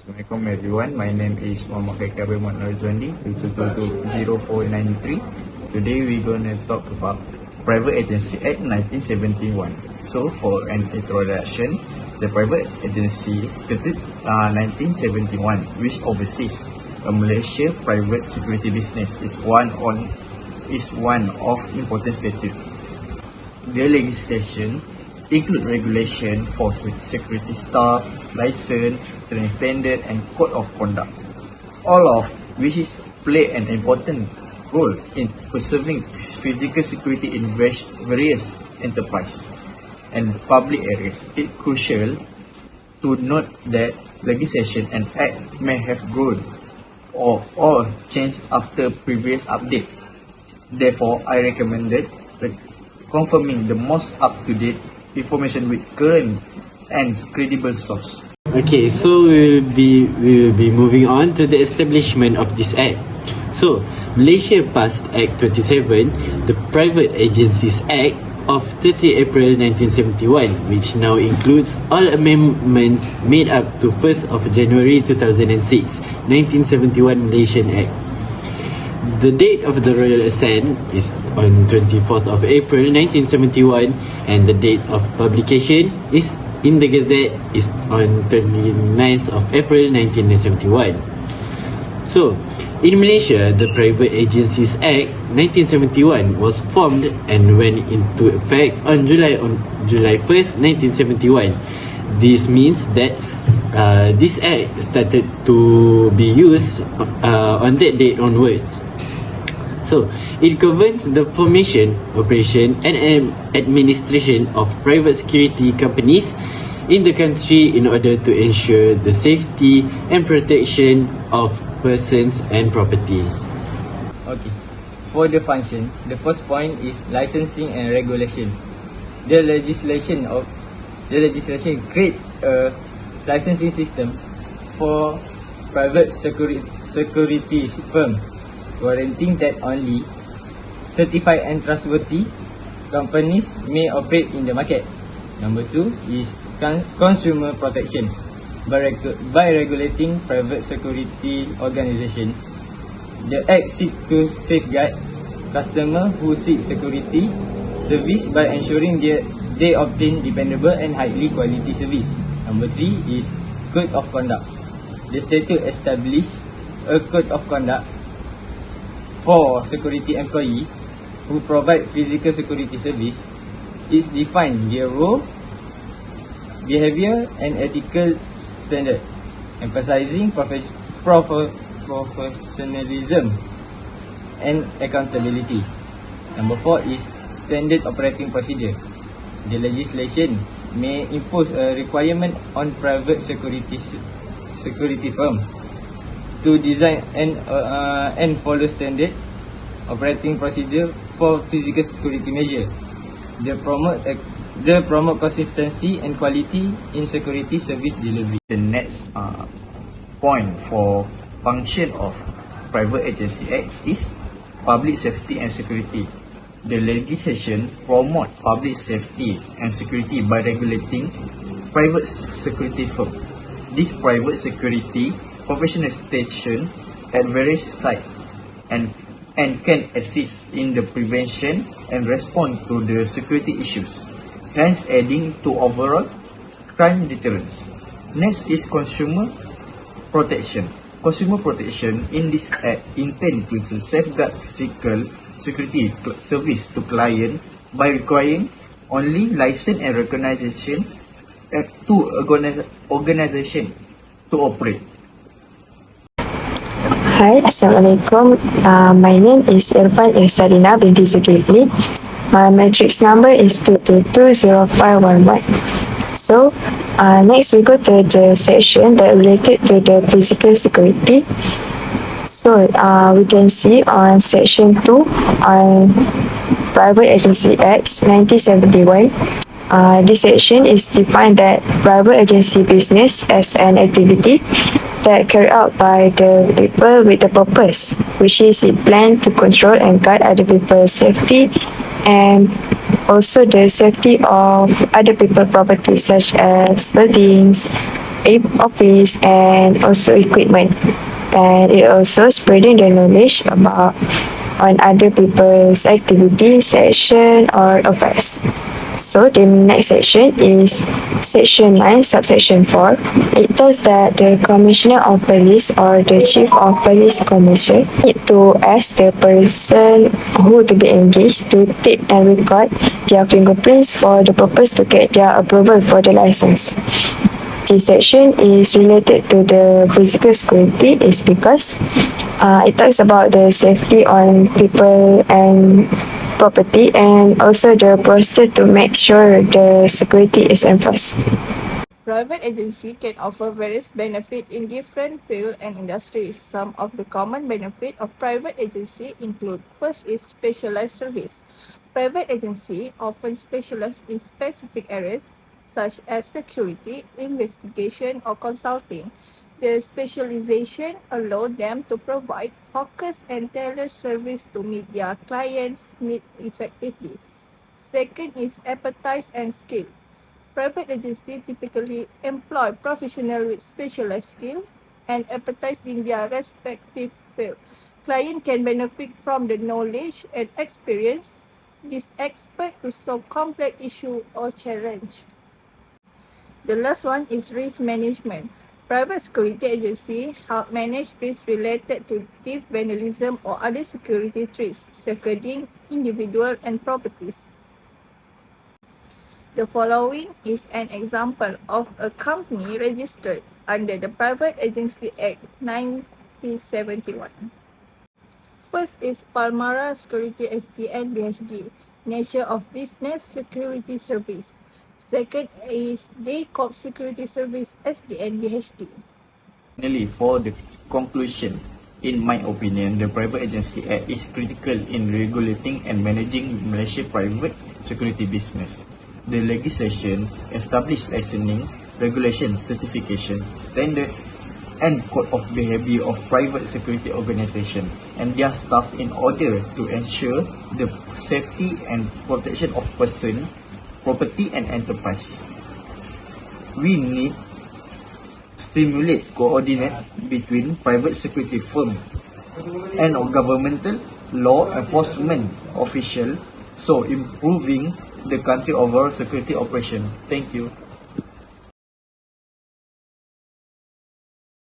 Assalamualaikum everyone. My name is Muhammad Kaikabir Muhammad 0293. Today we're gonna talk about Private Agency Act 1971. So for an introduction, the Private Agency stated 1971, which oversees a Malaysia private security business, is one of important statute. The legislation include regulation for security staff, license, training standard and code of conduct, all of which is play an important role in preserving physical security in various enterprise and public areas. It's crucial to note that legislation and act may have grown or changed after previous update. Therefore, I recommended confirming the most up-to-date information with current and credible source. Okay, so we will be moving on to the establishment of this act. So, Malaysia passed Act 27, the Private Agencies Act of 30 April 1971, which now includes all amendments made up to 1st of January 2006, 1971 Malaysian Act. The date of the Royal Assent is on 24th of April 1971 and the date of publication is in the Gazette is on 29th of April 1971. So, in Malaysia, the Private Agencies Act 1971 was formed and went into effect on July 1st, 1971. This means that this act started to be used on that date onwards. So, it governs the formation, operation and administration of private security companies in the country in order to ensure the safety and protection of persons and property. Okay. For the function, the first point is licensing and regulation. The legislation create a licensing system for private security firm, guaranteeing that only certified and trustworthy companies may operate in the market. Number 2 is consumer protection. By regulating private security organization, the Act seeks to safeguard customers who seek security service by ensuring they obtain dependable and highly quality service. Number 3 is code of conduct. The statute established a code of conduct for security employee who provide physical security service. Is defined their role, behavior and ethical standard, emphasizing professionalism and accountability. Number 4 is standard operating procedure. The legislation may impose a requirement on private security firm to design and follow standard operating procedure for physical security measure. They promote consistency and quality in security service delivery. The next point for function of Private Agency Act is public safety and security. The legislation promote public safety and security by regulating private security firm. This private security professional station at various sites and can assist in the prevention and respond to the security issues, hence adding to overall crime deterrence. Next is consumer protection. Consumer protection in this act intend to safeguard physical security service to client by requiring only license and recognition to organization to operate. Hi, Assalamualaikum. My name is Irfan Irsadina binti Zulkifli. My matrix number is 2220511. So, next we go to the section that related to the physical security. So, we can see on section 2 on Private Agency Act 1971. This section is defined that private agency business as an activity that carried out by the people with a purpose, which is it planned to control and guard other people's safety and also the safety of other people's property such as buildings, office and also equipment. And it also spreading the knowledge about on other people's activities, section or affairs. So the next section is section 9, subsection 4. It tells that the commissioner of police or the chief of police commission need to ask the person who to be engaged to take and record their fingerprints for the purpose to get their approval for the license. This section is related to the physical security is because it talks about the safety on people and property and also the procedure to make sure the security is enforced. Private agency can offer various benefits in different fields and industries. Some of the common benefits of private agency include: first is specialized service. Private agency often specialize in specific areas such as security, investigation, or consulting. The specialization allows them to provide focused and tailored service to meet their clients' needs effectively. Second is expertise and skill. Private agencies typically employ professionals with specialized skill and expertise in their respective field. Clients can benefit from the knowledge and experience these experts to solve complex issues or challenges. The last one is risk management. Private security agencies help manage risks related to theft, vandalism, or other security threats, safeguarding individuals and properties. The following is an example of a company registered under the Private Agency Act 1971. First is Palmyra Security SDN BHD, Nature of Business Security Service. Second is DayCorp Security Service SDN BHD. Finally, for the conclusion, in my opinion, the Private Agency Act is critical in regulating and managing Malaysia private security business. The legislation established licensing, regulation, certification, standard and code of behavior of private security organization and their staff in order to ensure the safety and protection of person, property and enterprise. We need stimulate coordinate between private security firm and governmental law enforcement official, so improving the country overall security operation. Thank you.